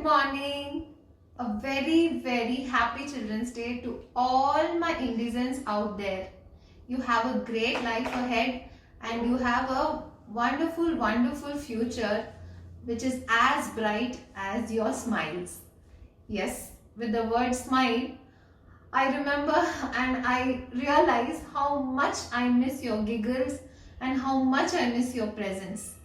morning. A very, very happy Children's Day to all my indizens out there. You have a great life ahead and you have a wonderful, wonderful future which is as bright as your smiles. Yes, with the word smile, I remember and I realize how much I miss your giggles and how much I miss your presence.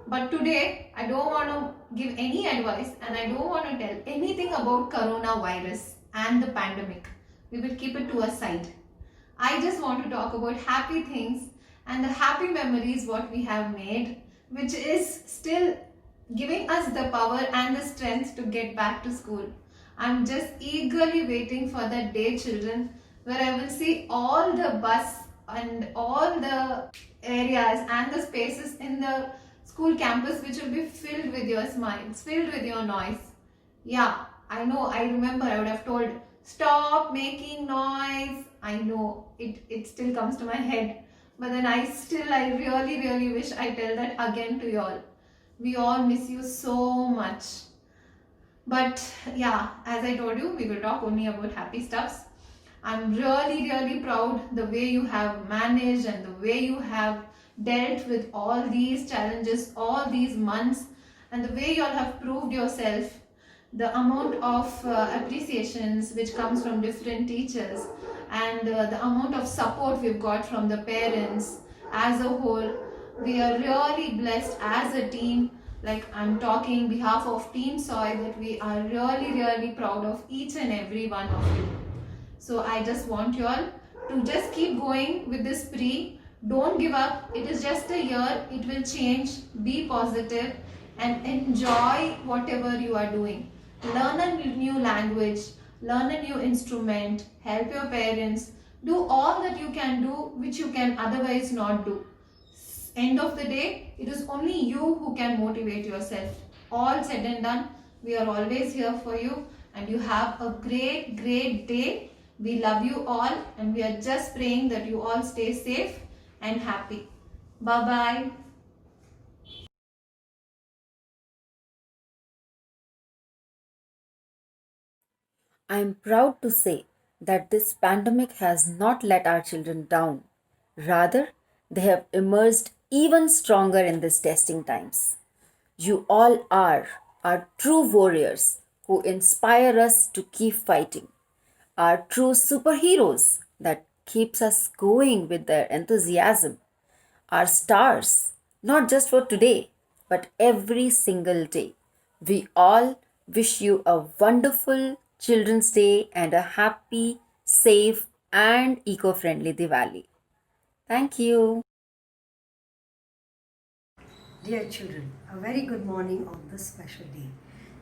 But today, I don't want to give any advice and I don't want to tell anything about coronavirus and the pandemic. We will keep it to a side. I just want to talk about happy things and the happy memories what we have made, which is still giving us the power and the strength to get back to school. I'm just eagerly waiting for that day, children, where I will see all the bus and all the areas and the spaces in the school campus which will be filled with your smiles, filled with your noise. Yeah, I know, I remember I would have told, stop making noise. I know, it still comes to my head. But then I really, really wish I tell that again to you all. We all miss you so much. But yeah, as I told you, we will talk only about happy stuffs. I'm really, really proud the way you have managed and the way you have dealt with all these challenges, all these months, and the way you all have proved yourself. The amount of appreciations which comes from different teachers and the amount of support we've got from the parents as a whole. We are really blessed as a team. Like I'm talking behalf of Team Soy that we are really, really proud of each and every one of you. So I just want you all to just keep going with this spree. Don't give up. It is just a year. It will change. Be positive and enjoy whatever you are doing. Learn a new language. Learn a new instrument. Help your parents. Do all that you can do which you can otherwise not do. End of the day, it is only you who can motivate yourself. All said and done, we are always here for you and you have a great, great day. We love you all and we are just praying that you all stay safe and happy. Bye-bye. I am proud to say that this pandemic has not let our children down. Rather, they have emerged even stronger in these testing times. You all are our true warriors who inspire us to keep fighting, our true superheroes that keeps us going with their enthusiasm, our stars, not just for today, but every single day. We all wish you a wonderful Children's Day and a happy, safe, and eco friendly Diwali. Thank you. Dear children, a very good morning on this special day.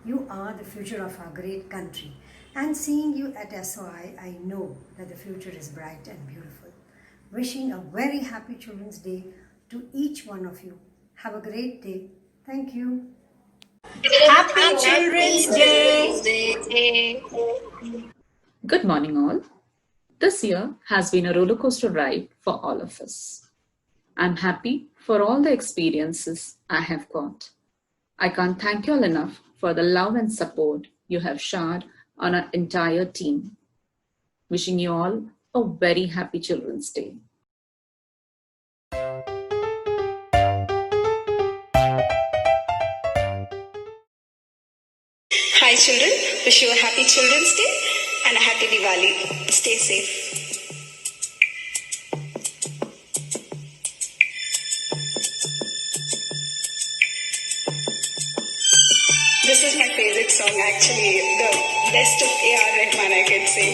You are the future of our great country, and seeing you at SOI, I know that the future is bright and beautiful. Wishing a very happy Children's Day to each one of you. Have a great day. Thank you. Happy Children's Day! Good morning, all. This year has been a roller coaster ride for all of us. I'm happy for all the experiences I have got. I can't thank you all enough for the love and support you have showered on our entire team. Wishing you all a very happy Children's Day. Hi children, wish you a happy Children's Day and a happy Diwali. Stay safe. This is my favorite song actually, the best of A.R. Rahman I can say.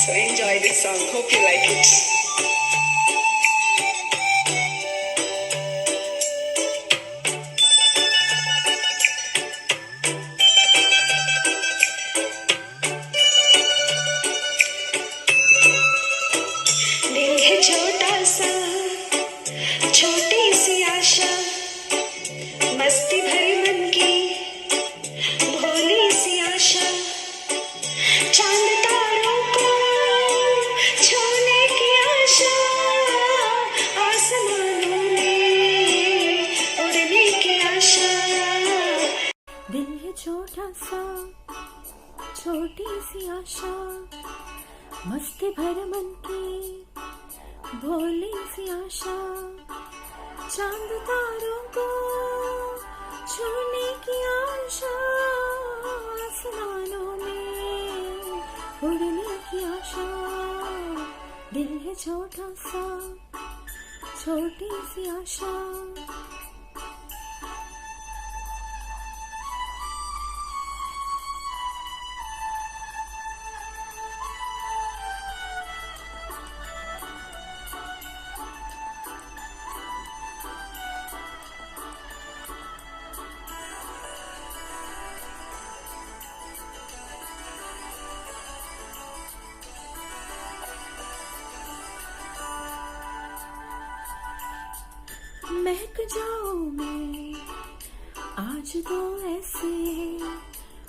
So enjoy this song, hope you like it. दिल है छोटा सा छोटी सी आशा मस्ती भरी मन की भोली सी आशा चांद तारों को छूने की आशा आसमानों में उड़ने की आशा दिल है छोटा छोटा सा छोटी सी आशा मस्ती भर मन की भोली सी आशा चांद तारों को छूने की आशा आसमानों में उड़ने की आशा दिल है छोटा सा छोटी सी आशा महक जाओ मैं आज तो ऐसे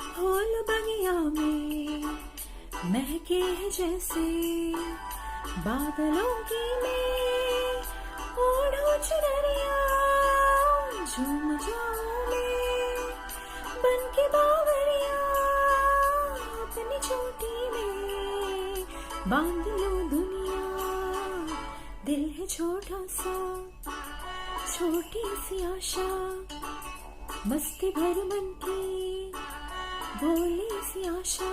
फूल बगिया में महके है जैसे बादलों की मैं ओढ़ो चुनरिया झूम जाओ मैं बन के बावरिया अपनी चोटी में बांध लो दुनिया दिल है छोटा सा छोटी सी आशा मस्ती भर मन की भोली सी आशा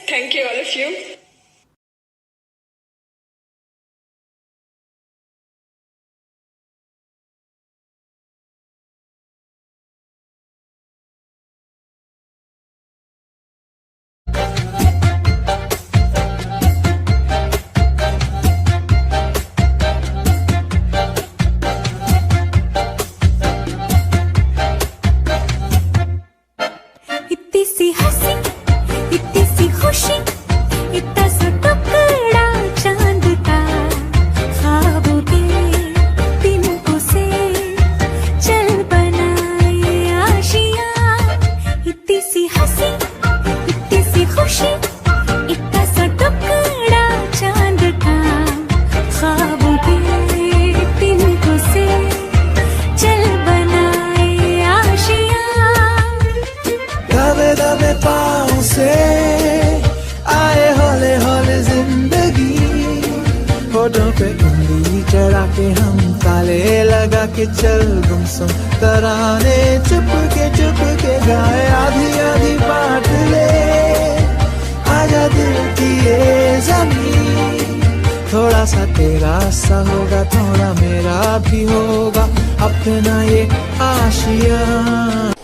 Thank you, all of you. इतनी सी हंसी इतनी सी खुशी इतना सा टुकड़ा चांद का ख्वाबों के तिनकों से चल बनाए आशियां इतनी सी हंसी इतनी सी खुशी इतना सा टुकड़ा चांद का ख्वाबों के तिनकों से चल बनाए आशियां दबे दबे पाँव से आए हौले हौले जिंदगी होठों पे उंगली चढ़ा के हम ताले लगा के चल गुमसुम तराने चुप के गाए आधी आधी बात ले आजा दिल की ये जमीन थोड़ा सा तेरा सा होगा थोड़ा मेरा भी होगा अपना ये आशियाँ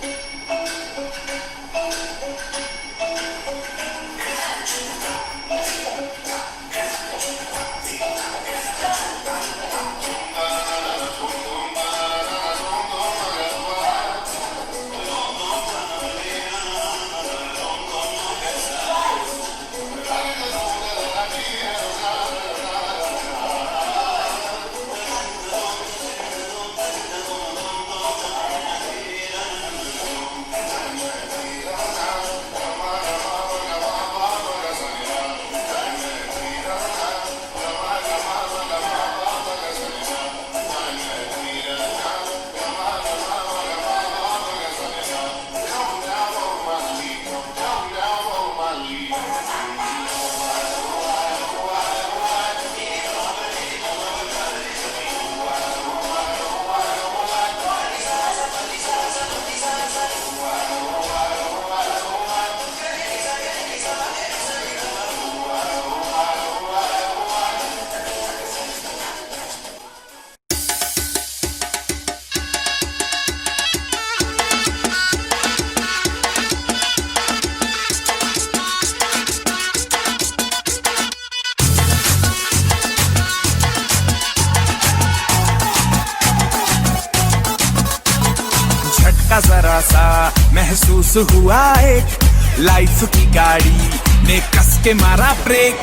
थोड़ा सा महसूस हुआ एक लाइफ की गाड़ी ने कस के मारा ब्रेक।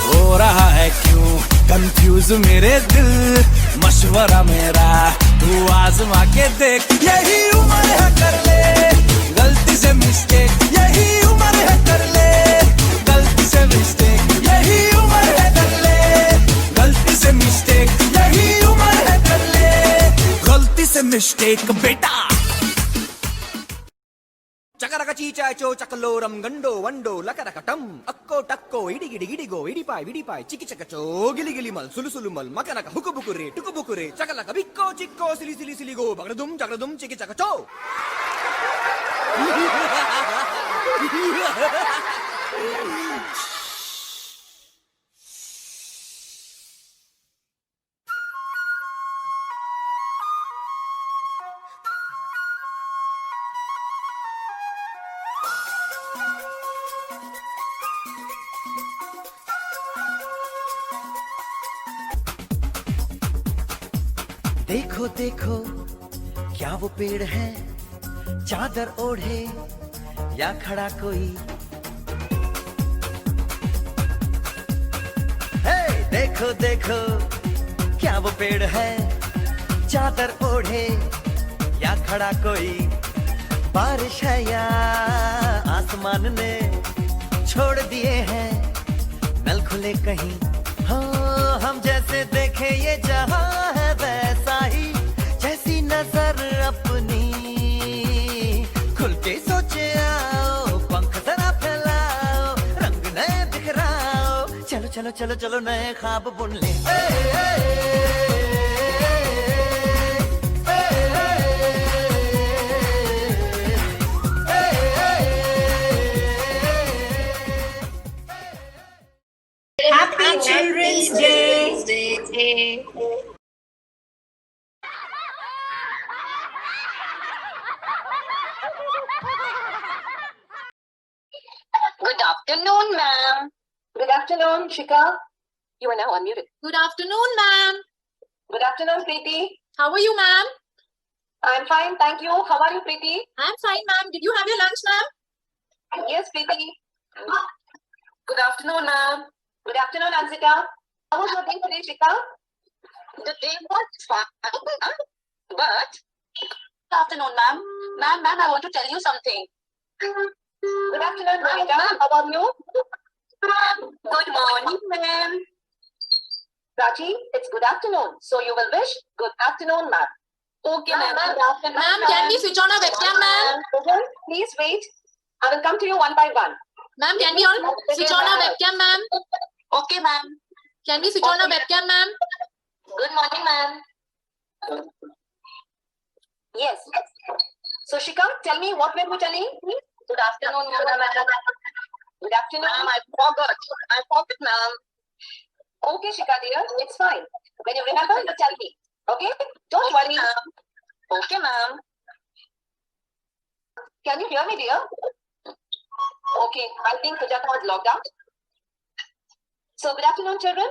हो रहा है क्यों कंफ्यूज मेरे दिल, मशवरा मेरा तू आजमा के देख। यही उम्र है कर ले गलती से मिस्टेक, यही उम्र है कर ले गलती से मिस्टेक, यही उम्र है कर ले गलती से मिस्टेक, यही उम्र है कर ले गलती से मिस्टेक बेटा। చకరక చీచాచో చకలోరం గండో వండో లకరకటం అక్కో టక్కో ఇడిగిడి గిడిగో ఇడిపాయ్ విడిపాయ్ చికిచకచో గిలిగిలి మల్ సులుసులు మల్ మకనక హుకుబుకురే టుకుబుకురే చకలక బిక్కో చిక్కో సిలి సిలి సిలిగో బగడదుం జగడదుం చికిచకచో। देखो देखो क्या वो पेड़ है, चादर ओढ़े या खड़ा कोई। हे देखो देखो क्या वो पेड़ है, चादर ओढ़े या खड़ा कोई। बारिश है या आसमान ने छोड़ दिए हैं नल खुले कहीं। हाँ हम जैसे देखे ये जहां है वैसा ही, जैसी नजर अपनी खुल के सोचे आओ, पंख जरा फैलाओ, रंग नए बिखराओ, चलो चलो चलो चलो नए ख्वाब बुन ले। Happy Children's Day! Good afternoon, ma'am. Good afternoon, Shika. You are now unmuted. Good afternoon, ma'am. Good afternoon, Preeti. How are you, ma'am? I'm fine, thank you. How are you, Preeti? I'm fine, ma'am. Did you have your lunch, ma'am? Yes, Preeti. Good afternoon, ma'am. Good afternoon, Anzita. How was your day today, Shika? The day was fine, but good afternoon, ma'am. Ma'am, I want to tell you something. Good afternoon, Monica. How are you? Good morning, ma'am. Prachi, it's good afternoon. So you will wish good afternoon, ma'am. Okay, ma'am. Good afternoon, Ma'am, can we switch on our webcam, ma'am? Children, please wait. I will come to you one by one. Ma'am, can we all switch on our webcam, ma'am? Okay, ma'am. Can we switch on our webcam, ma'am? Good morning, ma'am. Yes. So Shika, tell me what were you telling? Good afternoon, ma'am. Good afternoon. Ma'am, I forgot, ma'am. Okay, Shika dear, it's fine. When you remember, you tell me. Okay? Don't worry. Okay, ma'am. Can you hear me, dear? Okay, I think Sujata was logged out. So, good afternoon, children.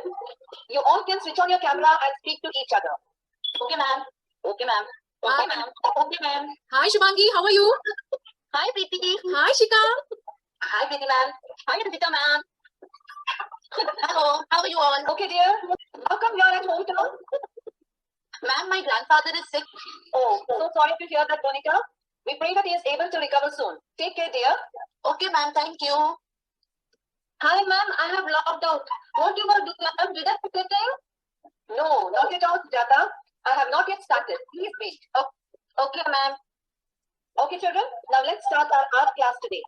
You all can switch on your camera and speak to each other. Okay, ma'am. Okay, ma'am. Hi, Okay, ma'am. Okay, ma'am. Hi, Shubhangi. How are you? Hi, Preeti. Hi, Shika. Hi, Preeti, ma'am. Hi, Anjita, ma'am. Hello. How are you all? Okay, dear. How come you are at home now? Ma'am, my grandfather is sick. Oh, so sorry to hear that, Monica. We pray that he is able to recover soon. Take care, dear. Okay, ma'am. Thank you. Hi, ma'am. I have logged out. What you were doing, ma'am? Did I say anything? No, not at all, Sujata. I have not yet started. Please wait. Okay, ma'am. Okay, children. Now let's start our art class today.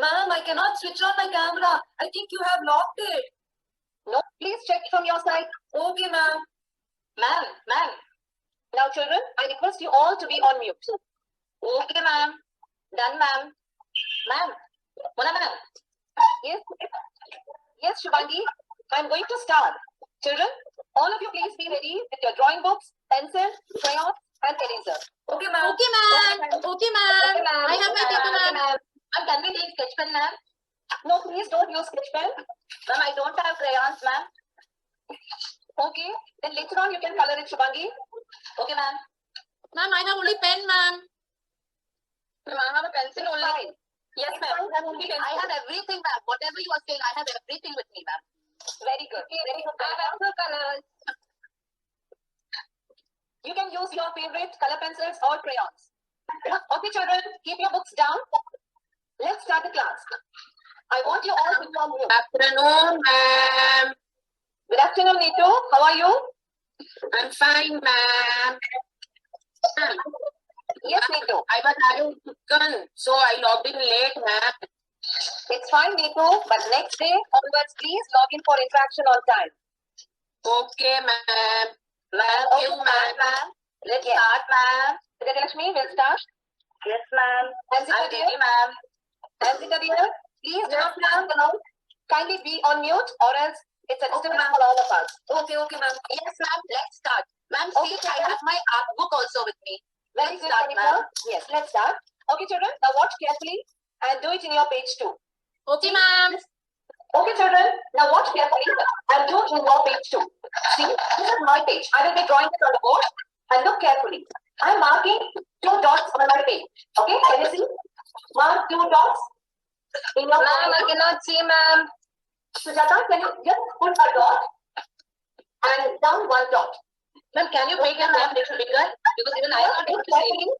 Ma'am, I cannot switch on my camera. I think you have locked it. No, please check from your side. Okay, ma'am. Ma'am. Now, children, I request you all to be on mute. Okay, ma'am. Done, ma'am. Ma'am. Mona, ma'am. Yes. Yes, Shubhangi. I'm going to start. Children, all of you please be ready with your drawing books, pencil, crayons, and eraser. Okay, ma'am. Okay, ma'am. Okay, ma'am. Okay, ma'am. I have my paper, ma'am. Ma'am, can we take sketch pen, ma'am? No, please don't use sketch pen. Ma'am, I don't have crayons, ma'am. Okay, then later on you can color it, Shubhangi. Okay, ma'am. Ma'am, I have only pen, ma'am. Ma'am, I have a pencil only. Fine. Yes, ma'am. I have everything, ma'am. Whatever you are saying, I have everything with me, ma'am. Very good. Very good. I have the colors. You can use your favorite color pencils or crayons. Okay, children, keep your books down. Let's start the class. I want you all to come here. Afternoon, ma'am. Good afternoon, Neetu. How are you? I'm fine, ma'am. Ma'am, Yes, Neetu. I was having chicken, so I logged in late, ma'am. It's fine, Neetu. But next day onwards, please log in for interaction on time. Okay, ma'am. Ma'am, Okay, you, ma'am. Let's Yes. start, ma'am. Lakshmi, we'll start. Yes, ma'am. Ansita I'm dear, ready, ma'am. Ansita dear, please do not stand alone. Kindly be on mute or else it's a disturbance ma'am. for all of us. Okay, ma'am. Yes, ma'am. Let's start. Ma'am, see, Okay, I ma'am. have my art book also with me. Very Let's good, start, Kanika. ma'am. Yes, let's start. Okay, children, now watch carefully and do it in your page 2. Okay, ma'am. Okay, children, now watch carefully and do it in your page 2. See, this is my page. I will be drawing it on the board and look carefully. I am marking 2 dots on my page. Okay, can you see? Mark 2 dots in your Ma'am, I page. cannot see, ma'am. Sujata, can you just put a dot and down 1 dot? Ma'am, can you make your map little bigger? Because even I am not able to see. Carefully.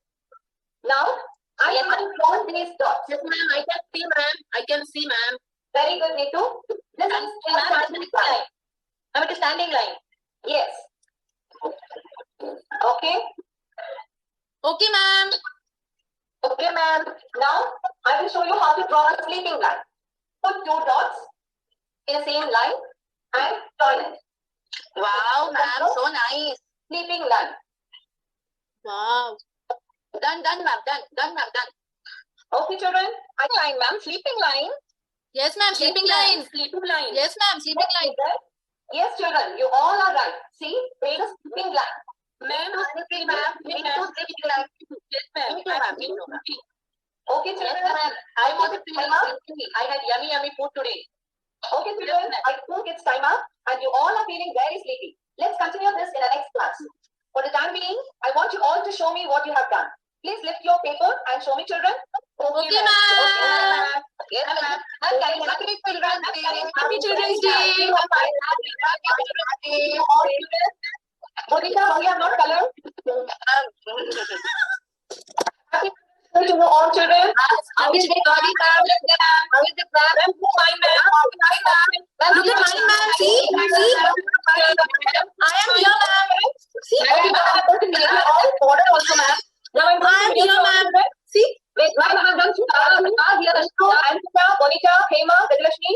Now, I Yes, have drawn these dots. Yes, ma'am. I can see, ma'am. I can see, ma'am. Very good, Neetu. This And is ma'am, it's a standing line. Ma'am, it is standing line. Yes. Okay. Okay, ma'am. Okay, ma'am. Now, I will show you how to draw a sleeping line. Put 2 dots in the same line and join it. Wow, ma'am. So nice. Sleeping line. Wow. Done, ma'am. Done, ma'am. Done. Okay, children. I line, ma'am. Sleeping line. Yes, ma'am. Sleeping Yes, ma'am. line. Sleeping line. Yes, ma'am. Sleeping line. Yes, children. You all are right. See, make a sleeping line. Ma'am, sleeping, ma'am. Me too, sleeping line. Yes, ma'am. Me too, ma'am. Me too, ma'am. Okay, Yes, children. ma'am. I was feeling Timer. sleepy. I had yummy food today. Okay, children. I think it's time up and you all are feeling very sleepy. Let's continue this in the next class. For the time being, I want you all to show me what you have done. Please lift your paper and show me, children. Okay, Okay, ma'am. ma'am. Yes, ma'am. Okay, Happy Children's Day. Happy Children's Day. Happy Children's Day. All students. Monica, we have not colored. Happy to you all, children. How is the body, ma'am? How is the class? Fine, ma'am. Look at mine, ma'am. See? See? I am here, ma'am. See? Order also, ma'am. Now I'm I am here, ma'am. See? Wait, ma'am, I have done two here. Ankita, Monica, Hema, Vedalakshmi,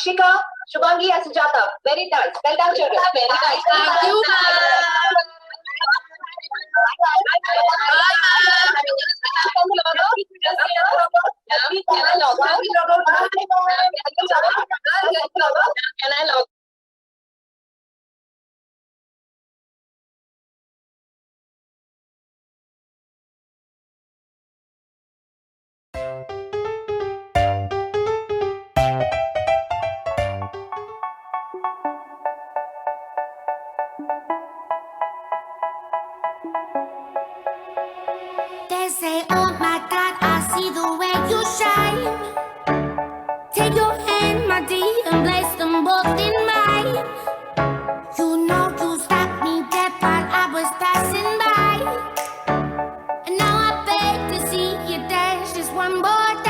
Shika, Shubhangi, and Sujata. Very nice. Well done, children. Very nice. Thank you, ma'am. Can I log out? Can I log? They say, oh my God, I see the way you shine. Take your hand, my dear, and place them both in mine. You know you stopped me dead while I was passing by. And now I beg to see you dance just one more time.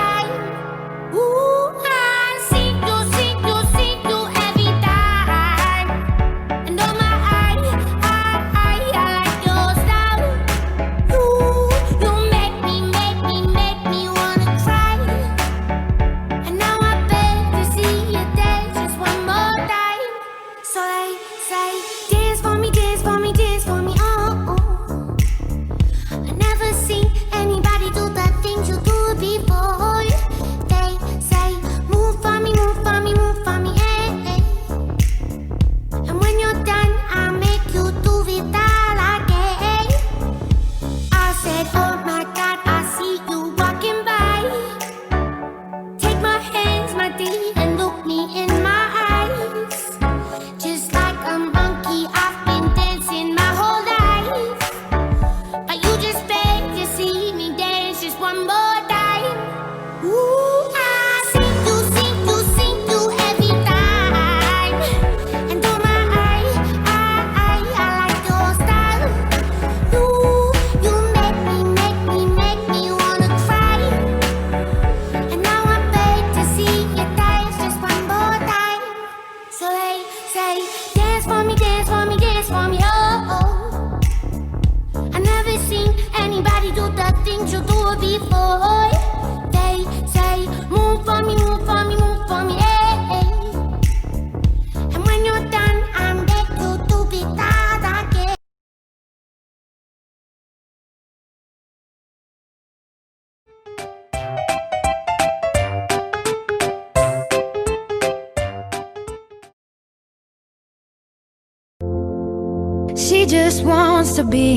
She just wants to be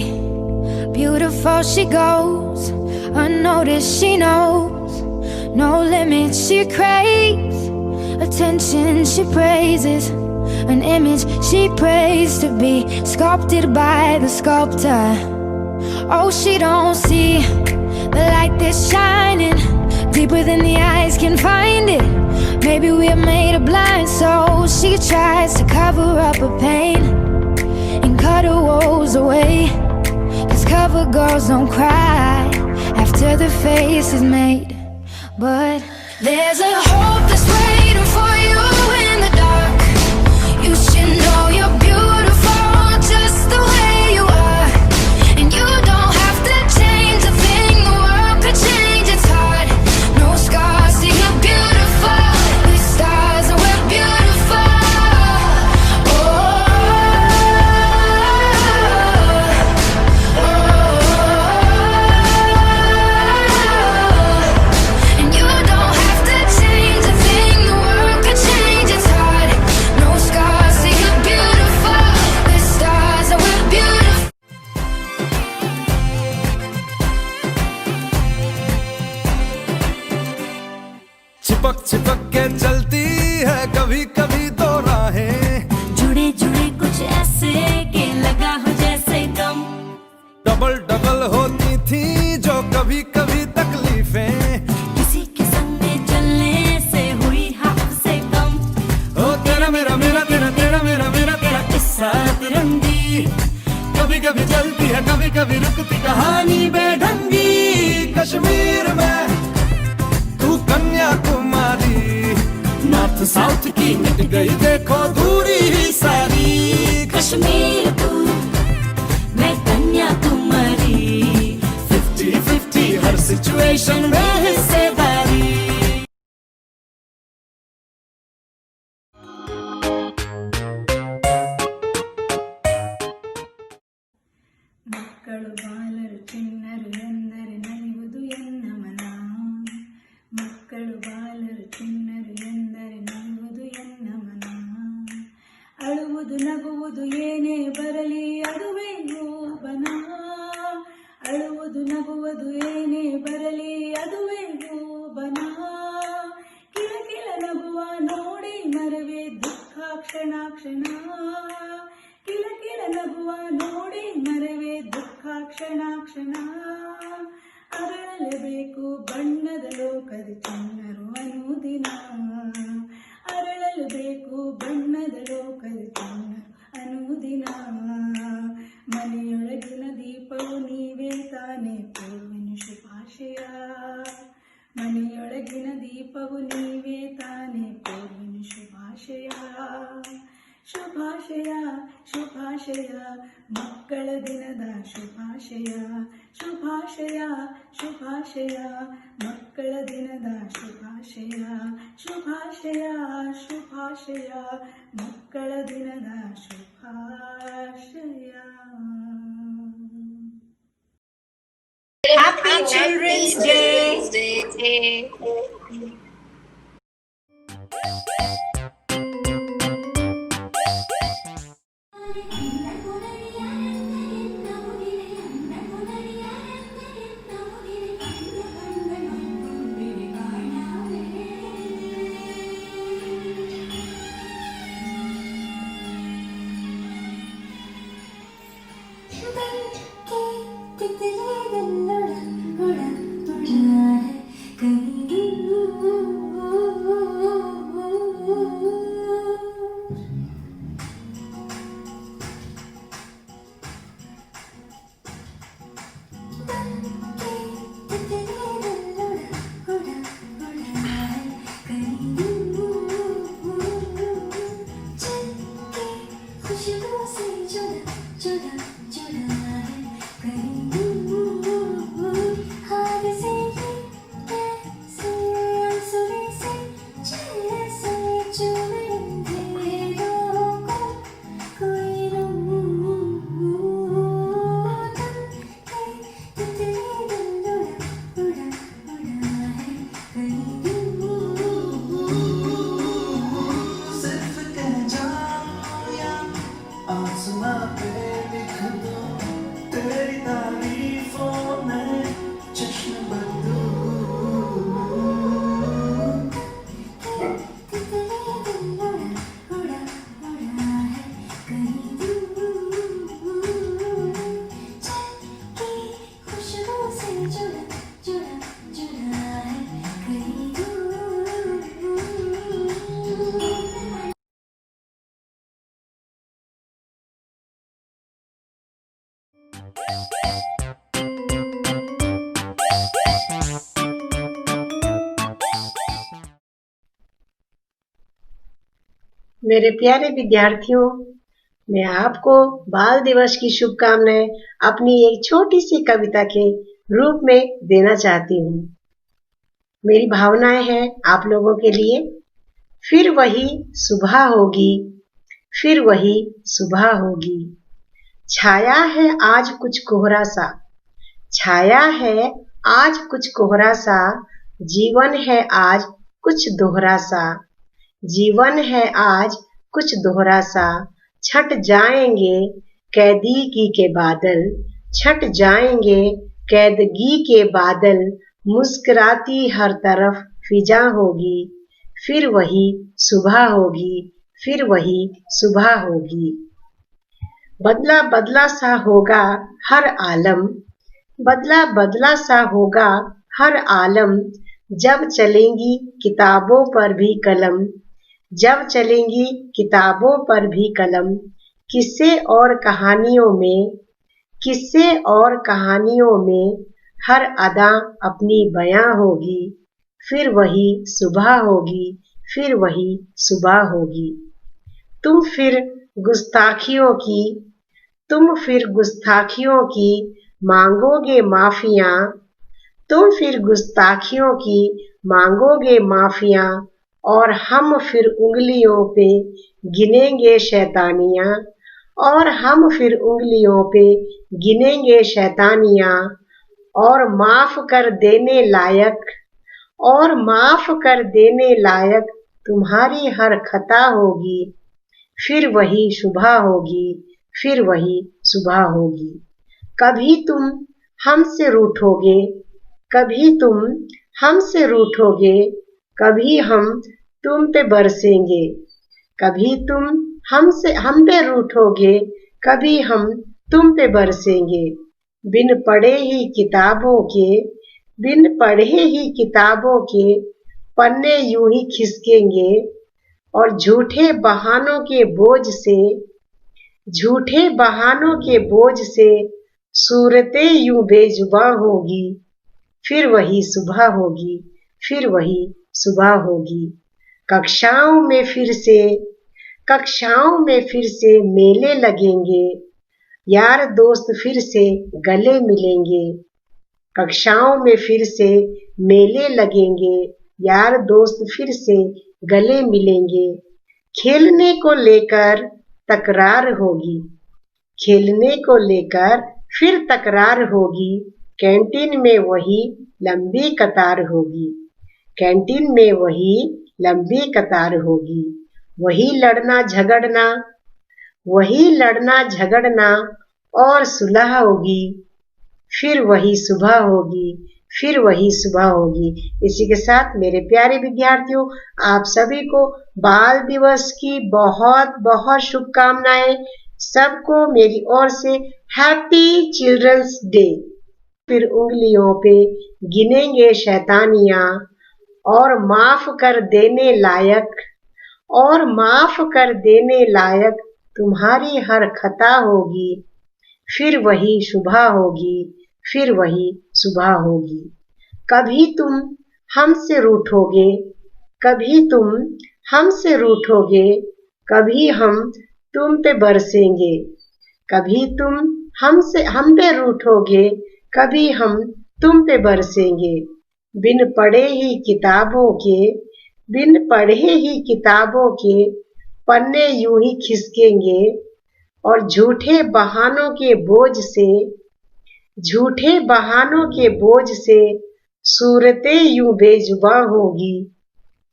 beautiful. She goes unnoticed. She knows no limits. She craves attention. She praises an image she prays to be sculpted by the sculptor. Oh, she don't see the light that's shining deeper than the eyes can find it. Maybe we're made of blind, so she tries to cover up her pain and cut her woes away. 'Cause cover girls don't cry after the face is made. But there's a hope that's waiting for you in the dark. You should know you're beautiful just the way you are. And you don't have to change a thing, the world could change its heart. No scars, see you're beautiful. The stars and we're beautiful. And you don't have to change a thing, the world could change its heart. No scars, see you're beautiful. The stars and we're beautiful. चिपक चिपक के चलती है कभी कभी दो राहें, जुड़े जुड़े कुछ ऐसे के लगा हो जैसे गम. डबल डबल होती थी जो कभी कभी तकलीफें. किसी के संग में चलने से हुई हाथ से कम. ओ तेरा मेरा मेरा तेरा तेरा मेरा मेरा तेरा किस्सा तिरंगी. कभी कभी चलती है कभी कभी रुकती कहानी बेढंगी. कश्मीर में तू कन्याकुमारी, नॉर्थ साउथ की मिट गई देखो दूरी ही सारी. कश्मीर तू मैं कन्याकुमारी. 50-50 हर सिचुएशन में हिस्सेदारी. ಮಕ್ಕಳು ಬಾಲರು ಚಿನ್ನರು ಎಂದರೆ ನಲಿಯುವುದು ಎನ್ನ ಮನ. ಮಕ್ಕಳು ಬಾಲರು ಚಿನ್ನರು ಎಂದರೆ ನಲಿಯುವುದು ಎನ್ನ ಮನ. ಅಳುವುದು ನಗುವುದು ಏನೇ ಬರಲಿ ಅದುವೇ ಯೌವನ. ಅಳುವುದು ನಗುವುದು ಏನೇ ಬರಲಿ ಅದುವೇ ಯೌವನ. ಕಿಲಕಿಲ ನಗುವ ನೋಡಿ ಮರವೇ ದುಃಖ ಕ್ಷಣ ಕ್ಷಣ. ಕಿಲಕಿಲ ನಗುವ ನೋಡಿ ಮರವೇ ದುಃಖ ಕ್ಷಣ ಕ್ಷಣ. ಅರಳಲೇಬೇಕು ಬಣ್ಣದ ಲೋಕದ ಚಿನ್ನರು ಅನುದಿನ. ಅರಳಲೇಬೇಕು ಬಣ್ಣದ ಲೋಕದ ಚಿನ್ನರು ಅನುದಿನ. ಮನೆಯೊಳಗಿನ ದೀಪವು ನೀವೇ ತಾನೇ ಪೂರ್ವನು ಶುಭಾಶಯ. ಮನೆಯೊಳಗಿನ ದೀಪವು ನೀವೇ ತಾನೇ ಪೂರ್ವನು ಶುಭಾಶಯ. ಶುಭಾಶಯ ಶುಭಾಶಯ ಮಕ್ಕಳ ದಿನದ ಶುಭಾಶಯ. ಶುಭಾಶಯ ಶುಭಾಶಯ ಮಕ್ಕಳ ದಿನದ ಶುಭಾಶಯ. ಶುಭಾಶಯ ಶುಭಾಶಯ ಮಕ್ಕಳ ದಿನದ ಶುಭಾಶಯ. Happy Children's Day. मेरे प्यारे विद्यार्थियों, मैं आपको बाल दिवस की शुभकामनाएं अपनी एक छोटी सी कविता के रूप में देना चाहती हूँ। मेरी भावनाएं हैं आप लोगों के लिए। फिर वही सुबह होगी, फिर वही सुबह होगी। छाया है आज कुछ कोहरा सा, छाया है आज कुछ कोहरा सा। जीवन है आज कुछ दोहरा सा, जीवन है आज कुछ दोहरा सा। छट जाएंगे कैदगी के बादल, छट जाएंगे कैदगी के बादल। मुस्कुराती हर तरफ फिजा होगी, फिर वही सुबह होगी, फिर वही सुबह होगी। बदला बदला सा होगा हर आलम, बदला बदला सा होगा हर आलम। जब चलेंगी किताबों पर भी कलम, जब चलेंगी किताबों पर भी कलम। किस्से और कहानियों में, किस्से और कहानियों में हर अदा अपनी बयां होगी। फिर वही सुबह होगी, फिर वही सुबह होगी। तुम फिर गुस्ताखियों की, तुम फिर गुस्ताखियों की मांगोगे माफिया, तुम फिर गुस्ताखियों की मांगोगे माफिया। और हम फिर उंगलियों पे गिनेंगे शैतानियां, और हम फिर उंगलियों पे गिनेंगे शैतानियां। और माफ कर देने लायक, और माफ कर देने लायक तुम्हारी हर खता होगी। फिर वही सुबह होगी, फिर वही सुबह होगी। कभी तुम हमसे रूठोगे, कभी तुम हमसे रूठोगे, कभी हम तुम पे बरसेंगे। कभी तुम हम पे रूठोगे, कभी हम तुम पे बरसेंगे। बिन पढ़े ही किताबों के, बिन पढ़े ही किताबों के पन्ने यूं ही खिसकेंगे। और झूठे बहानों के बोझ से, झूठे बहानों के बोझ से सूरतें यूं बेजुबां होगी। फिर वही सुबह होगी, फिर वही सुबह होगी। कक्षाओं में फिर से, कक्षाओं में फिर से मेले लगेंगे। यार दोस्त फिर से गले मिलेंगे। कक्षाओं में फिर से मेले लगेंगे, यार दोस्त फिर से गले मिलेंगे। खेलने को लेकर तकरार होगी, खेलने को लेकर फिर तकरार होगी। कैंटीन में वही लंबी कतार होगी, कैंटीन में वही लंबी कतार होगी। वही लड़ना झगड़ना, वही लड़ना झगड़ना और सुलह होगी। फिर वही सुबह होगी, फिर वही सुबह होगी। इसी के साथ मेरे प्यारे विद्यार्थियों, आप सभी को बाल दिवस की बहुत बहुत शुभकामनाएं। सबको मेरी ओर से हैप्पी चिल्ड्रंस डे। फिर उंगलियों पे गिनेंगे शैतानियां, और माफ कर देने लायक, और माफ कर देने लायक तुम्हारी हर खता होगी। फिर वही सुबह होगी, फिर वही सुबह होगी। कभी तुम हमसे रूठोगे, कभी तुम हमसे रूठोगे, कभी हम तुम पे बरसेंगे। कभी तुम हम पे रूठोगे, कभी हम तुम पे बरसेंगे। बिन पढ़े ही किताबों के, बिन पढ़े ही किताबों के पन्ने यूं ही खिसकेंगे। और झूठे बहानों के बोझ से, झूठे बहानों के बोझ से सूरतें यूं बेजुबां होगी।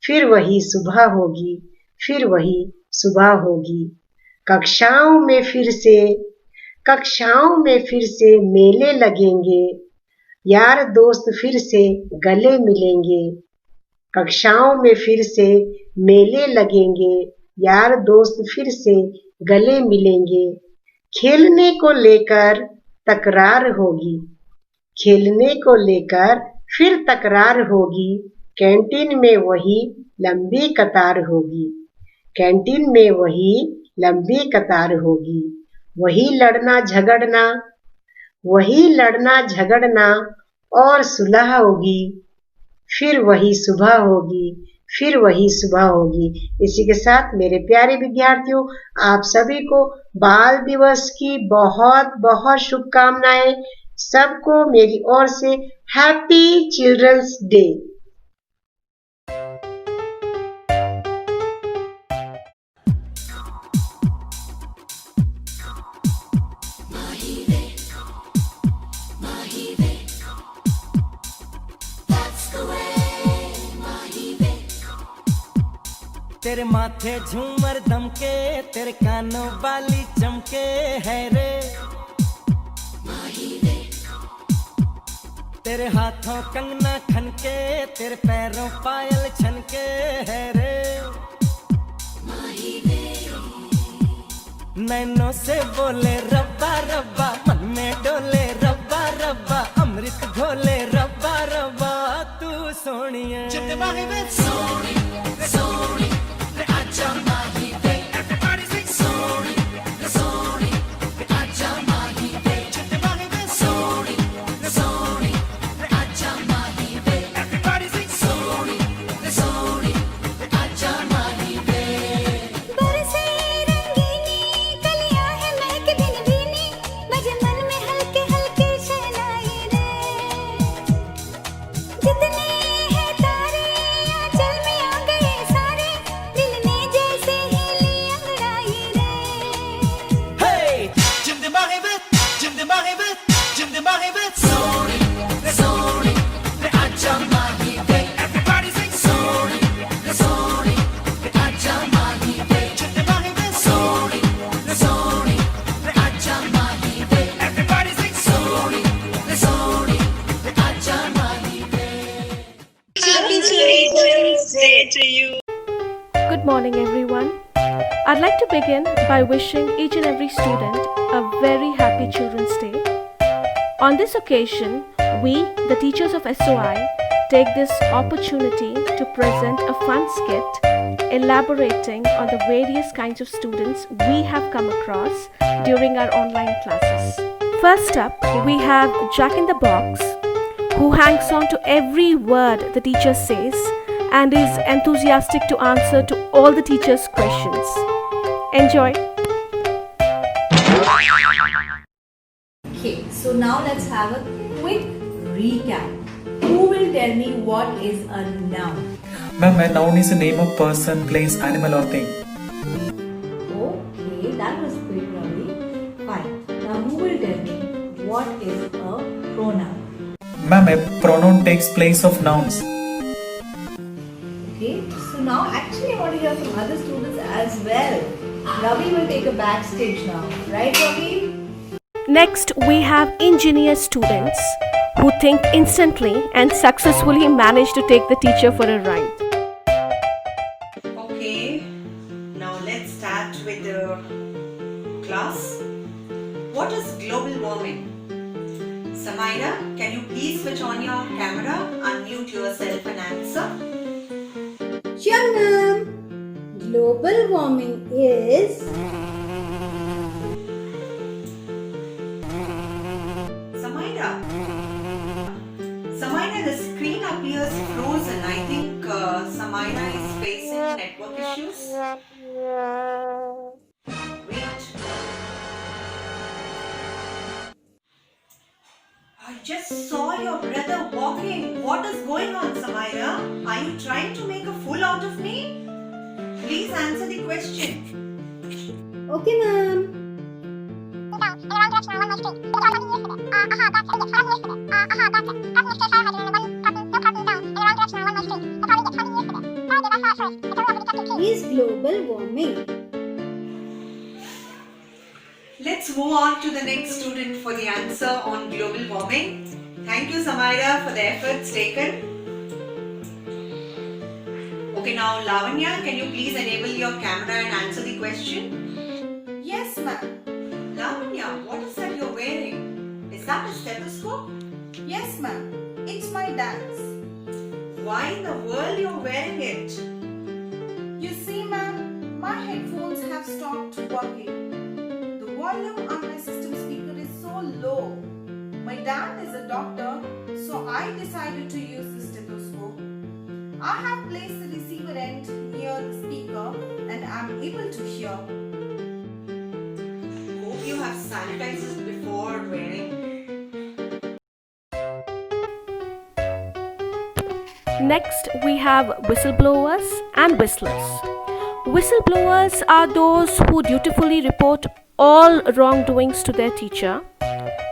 फिर वही सुबह होगी, फिर वही सुबह होगी। कक्षाओं में फिर से, कक्षाओं में फिर से मेले लगेंगे। यार दोस्त फिर से गले मिलेंगे। कक्षाओं में फिर से मेले लगेंगे। यार दोस्त फिर से गले मिलेंगे। खेलने को लेकर तकरार होगी, खेलने को लेकर फिर तकरार होगी। कैंटीन में वही लंबी कतार होगी, कैंटीन में वही लंबी कतार होगी। वही लड़ना झगड़ना, वही लड़ना झगड़ना और सुलह होगी। फिर वही सुबह होगी, फिर वही सुबह होगी। इसी के साथ मेरे प्यारे विद्यार्थियों, आप सभी को बाल दिवस की बहुत बहुत शुभकामनाएं। सबको मेरी ओर से हैप्पी चिल्ड्रंस डे। तेरे माथे झूमर दमके, तेरे कानों वाली चमके है रे। तेरे हाथों कंगना खनके, तेरे पैरों पायल छनके है रे। नैनों से बोले रब्बा रब्बा, मन में डोले रब्बा रब्बा, अमृत घोले रब्बा रब्बा, तू सोनिया सोनी सोनी रे आजा माही वे। Everybody sing सोनी सोनी रे आजा माही वे। सोनी सोनी रे आजा माही वे। Everybody sing सोनी सोनी रे आजा माही वे। बरसे रंगीनी कलियां हैं महक भिन भीनी, बजे मन में हल्के हल्के शहनाई रे। जितने हैं तारे आंचल में आ गए सारे, दिल ने जैसे हिली अंगड़ाई रे। Hey! Jim the Mahibet, Jim the Mahibet, Jim the Mahibet. Sorry, sorry, re aja mahi ve. Everybody sing sorry, sorry, re aja mahi ve. Jim the Mahibet. Sorry, sorry, re aja mahi ve. Everybody sing sorry, sorry, re aja mahi ve. Good morning, everyone. I'd like to begin by wishing each and every student a very happy Children's Day. On this occasion, we, the teachers of SOI, take this opportunity to present a fun skit elaborating on the various kinds of students we have come across during our online classes. First up, we have Jack in the Box, who hangs on to every word the teacher says and is enthusiastic to answer to all the teacher's questions. Enjoy! Okay, so now let's have a quick recap. Who will tell me what is a noun? Ma'am, a noun is a name of person, place, animal or thing. Okay, that was quick, Ravi. Fine. Now who will tell me what is a pronoun? Ma'am, a pronoun takes place of nouns. Okay, so now actually I want to hear from other students as well. Ravi will take a backstage now, right Ravi? Next, we have engineer students who think instantly and successfully manage to take the teacher for a ride. Okay, now let's start with the class. What is global warming? Samaira, can you please switch on your camera, unmute yourself and answer? Sure, ma'am. Global warming is Samaira, the screen appears frozen. I think Samaira is facing network issues. Wait. I just saw your brother walking. What is going on, Samaira? Are you trying to make a fool out of me? Please answer the question. okay, ma'am. Is global warming. Let's move on to the next student for the answer on global warming. Thank you, Samaira, for the efforts taken. Okay, now Lavanya, can you please enable your camera and answer the question? Yes, ma'am. Lavanya, what is that you're wearing? Is that a stethoscope? Yes, ma'am. It's my dad's. Why in the world you're wearing it? You see, ma'am, my headphones have stopped working. The volume on my system speaker is so low. My dad is a doctor, so I decided to use the stethoscope. I have placed the receiver couldn't hear the speaker and I'm able to hear. Hope you have sanitized before wearing. Next, we have whistleblowers and whistlers. Whistleblowers are those who dutifully report all wrongdoings to their teacher,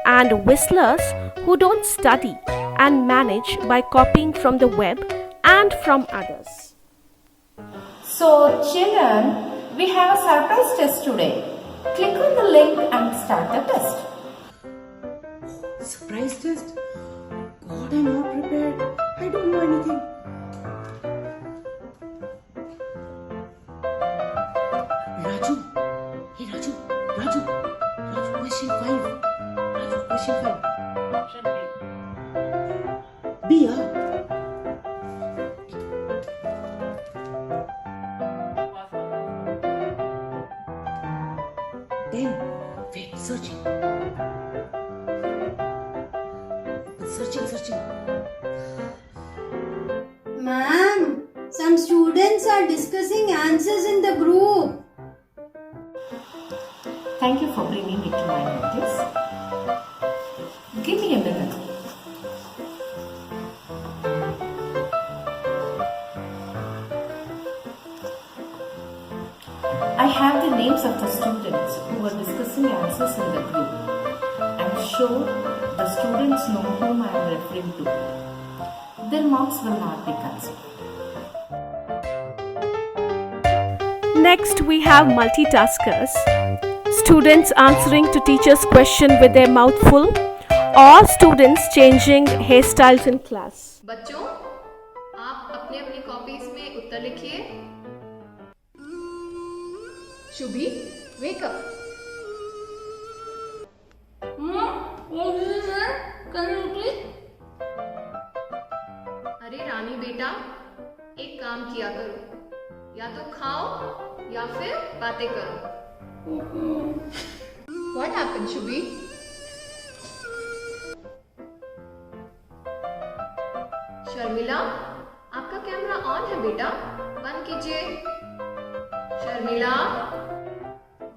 and whistlers who don't study and manage by copying from the web and from others. So, children, we have a surprise test today. Click on the link and start the test. Surprise test? God, I'm not prepared. I don't know anything. Raju. Hey, Raju. Raju, question 5. Raju, question 5. B, yeah. Then, wait, searching. Searching. Ma'am, some students are discussing answers in the group. Thank you for bringing it to my notice. Give me a minute. I have the names of the students who are discussing answers in the group. I'm sure the students know whom I am referring to. Their marks will not be considered. Next, we have multitaskers. Students answering to teachers' question with their mouth full, or students changing hairstyles in class. बच्चों, आप अपने अपनी copies में उत्तर लिखिए. Shubhi, wake up. अरे रानी बेटा, एक काम किया करो, या तो खाओ या फिर बातें करो. What happened, Shubhi? शर्मिला, आपका कैमरा ऑन है बेटा, बंद कीजिए. शर्मिला,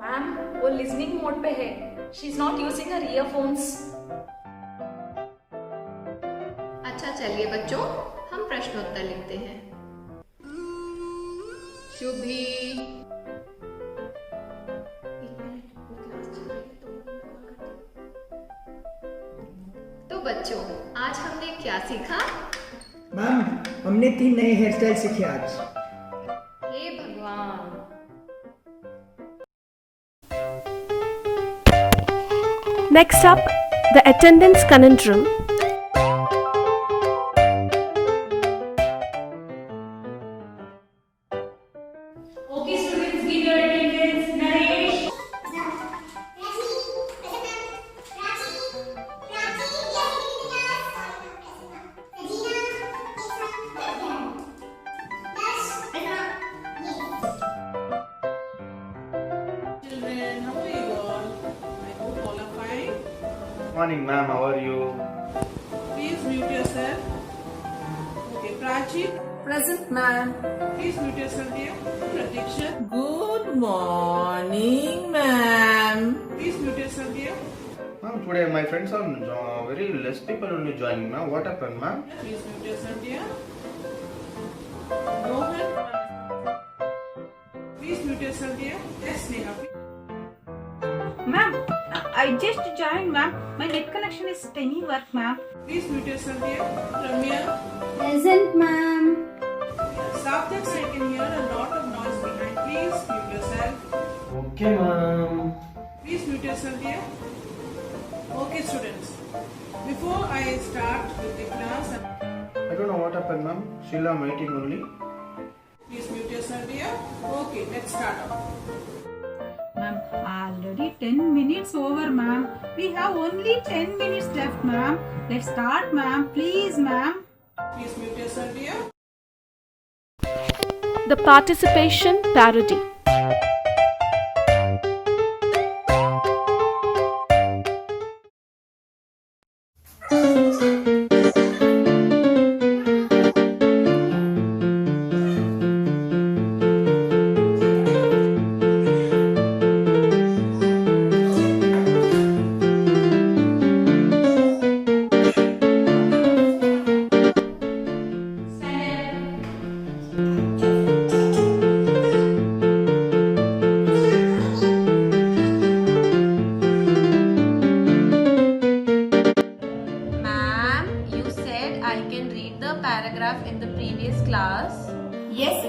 मैम वो लिसनिंग मोड पे है. She is not using her earphones. अच्छा चलिए बच्चों, हम प्रश्नोत्तर लिखते हैं. शुभी, तो बच्चों, आज हमने क्या सीखा? मैम, हमने 3 नए हेयर स्टाइल सीखे आज. हे भगवान. Next up, the attendance conundrum. Okay, students, give your attendance. Naresh. Children, how are you all? I hope all are fine. Morning, ma'am. How are you? Please mute yourself. Okay, Prachi. Present, ma'am. Please mute yourself, dear. Pratiksha. Good morning, ma'am. Please mute yourself, dear. Ma'am, today my friends are very less people only joining, ma'am. What happened, ma'am? Please mute yourself, dear. Rohan. Please mute yourself, dear. Yes, Neha. Ma'am, I just joined, ma'am. My net connection is tiny work, ma'am. Please mute yourself, dear. Ramya. Present, ma'am. Subjects, I can hear a lot of noise behind. Please mute yourself. Okay, ma'am. Please mute yourself, dear. Okay, students. Before I start with the class, I don't know what happened, ma'am. Still I'm waiting only. please mute yourself, dear. Okay, let's start off. Ma'am, already 10 minutes over, ma'am. We have only 10 minutes left, ma'am. Let's start, ma'am. Please, ma'am. Please mute yourself, dear. The participation parody.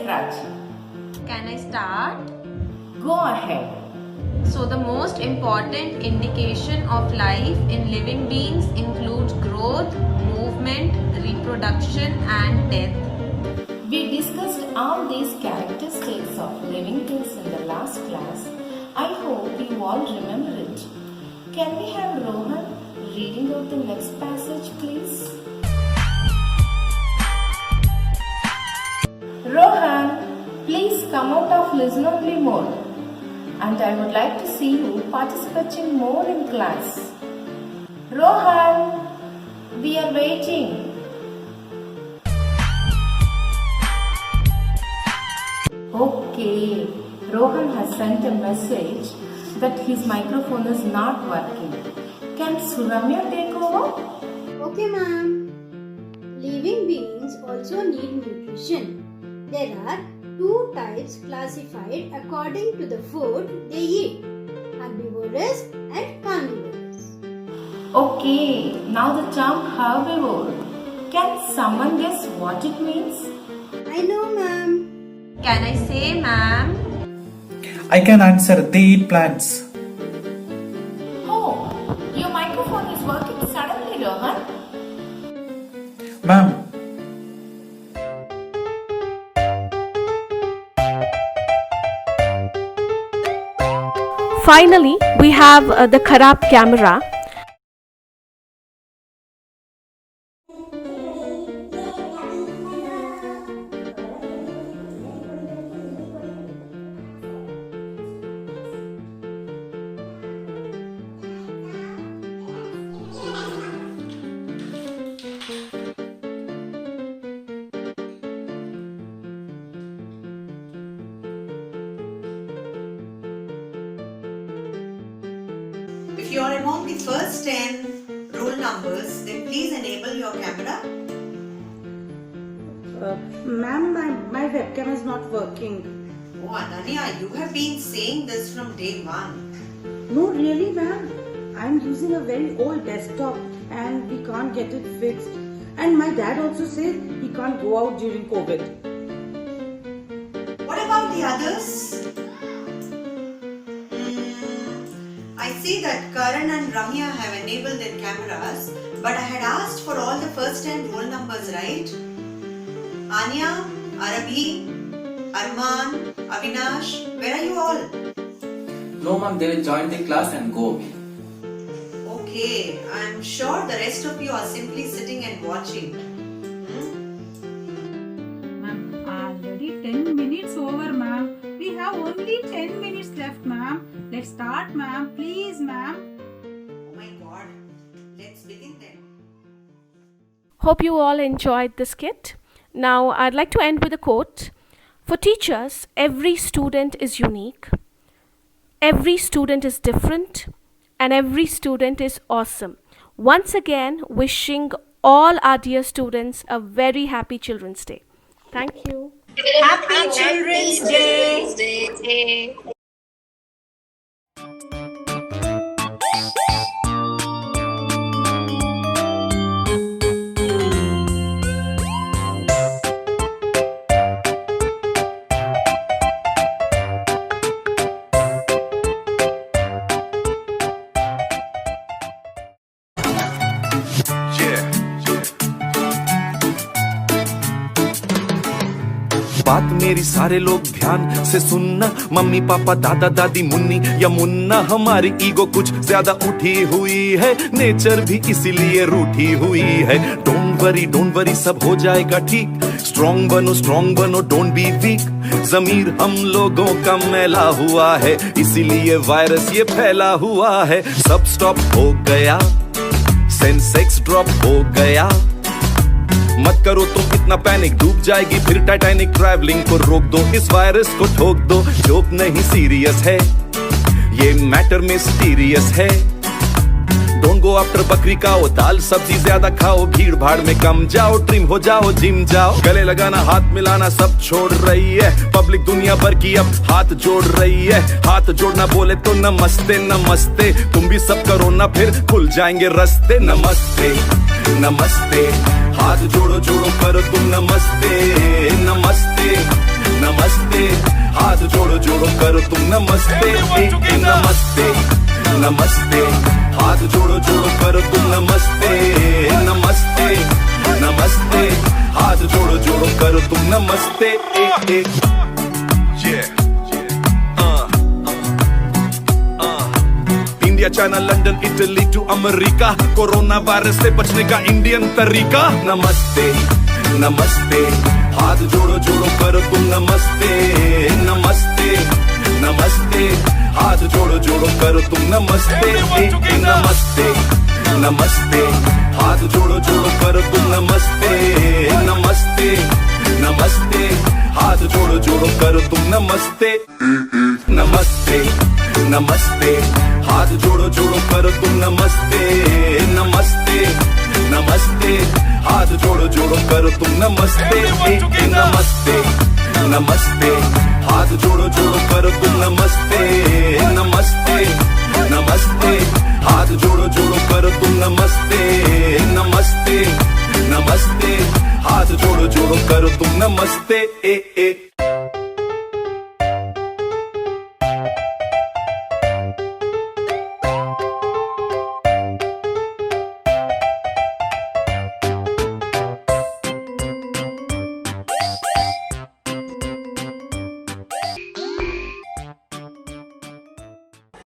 Prachi. Can I start? Go ahead. So the most important indication of life in living beings includes growth, movement, reproduction and death. We discussed all these characteristics of living things in the last class. I hope you all remember it. Can we have Rohan reading out the next passage, please? Rohan, please come out of listen only mode. And I would like to see you participating more in class. Rohan, we are waiting. Okay, Rohan has sent a message that his microphone is not working. Can Suramya take over? Okay, ma'am. Living beings also need nutrition. There are 2 types classified according to the food they eat: herbivorous and carnivorous. Okay, now the term herbivore. Can someone guess what it means? I know, ma'am. Can I say, ma'am? I can answer. They eat plants. Oh, your microphone is working suddenly, Rohan. Ma'am, finally, we have the Kharab camera. If you are among the first 10 roll numbers, then please enable your camera. Ma'am, my webcam is not working. Oh, Ananya, you have been saying this from day one. No, really, ma'am. I'm using a very old desktop and we can't get it fixed. And my dad also says he can't go out during COVID. What about the others? I see that Karan and Ramya have enabled their cameras, but I had asked for all the first 10 roll numbers, right? Anya, Arabhi, Arman, Avinash, where are you all? No, ma'am, they will join the class and go away. Okay, I'm sure the rest of you are simply sitting and watching. Ma'am, already 10 minutes over, ma'am. We have only 10 minutes left, ma'am. Let's start, ma'am. Please, ma'am. Oh my God. Let's begin then. Hope you all enjoyed this skit. Now, I'd like to end with a quote. For teachers, every student is unique. Every student is different. And every student is awesome. Once again, wishing all our dear students a very happy Children's Day. Thank you. Happy Children's Day. बात मेरी सारे लोग ध्यान से सुनना, mummy papa दादा दादी मुन्नी या मुन्ना, हमारी ईगो कुछ ज्यादा उठी हुई है, नेचर भी इसीलिए रूठी हुई है। डोंट वरी सब हो जाएगा ठीक, स्ट्रॉन्ग बनो डोंट बी वीक। जमीर हम लोगों का मैला हुआ है, इसीलिए वायरस ये फैला हुआ है। सब स्टॉप हो गया, सेंसेक्स ड्रॉप हो गया, मत करो तुम इतना पैनिक, डूब जाएगी फिर टाइटैनिक। ट्रैवलिंग को रोक दो, इस वायरस को ठोक दो, जोक नहीं सीरियस है, ये मैटर मिस्टीरियस है। डोंट गो आफ्टर बकरी खाओ, दाल सब्जी ज्यादा खाओ, भीड़ भाड़ में कम जाओ, ट्रिम हो जाओ, जिम जाओ। गले लगाना हाथ मिलाना सब छोड़ रही है, पब्लिक दुनिया भर की अब हाथ जोड़ रही है। हाथ जोड़ना बोले तो नमस्ते नमस्ते, तुम भी सब करो ना फिर खुल जाएंगे रास्ते। नमस्ते नमस्ते, हाथ जोड़ो करो तुम नमस्ते नमस्ते हाथ जोड़ो जोड़ो करो तुम नमस्ते, नमस्ते नमस्ते, हाथ जोड़ो जोड़ो करो तुम नमस्ते, नमस्ते नमस्ते, हाथ जोड़ो जोड़ो करो तुम नमस्ते। India China London Italy to America, corona virus से बचने का इंडियन तरीका। नमस्ते नमस्ते, हाथ जोड़ो जोड़ो करो तुम नमस्ते, नमस्ते नमस्ते, हाथ जोड़ो जोड़ो करो तुम नमस्ते, नमस्ते नमस्ते, हाथ जोड़ो जोड़ो करो तुम नमस्ते, नमस्ते नमस्ते, हाथ जोड़ो जोड़ो करो तुम नमस्ते, नमस्ते नमस्ते, हाथ जोड़ो जोड़ो करो तुम नमस्ते, नमस्ते नमस्ते, हाथ जोड़ो जोड़ो करो तुम नमस्ते, नमस्ते नमस्ते, हाथ जोड़ो जोड़ो करो तुम नमस्ते, नमस्ते नमस्ते, हाथ जोड़ो जोड़ो करो तुम नमस्ते, नमस्ते नमस्ते, हाथ जोड़ो जोड़ो करो तुम नमस्ते।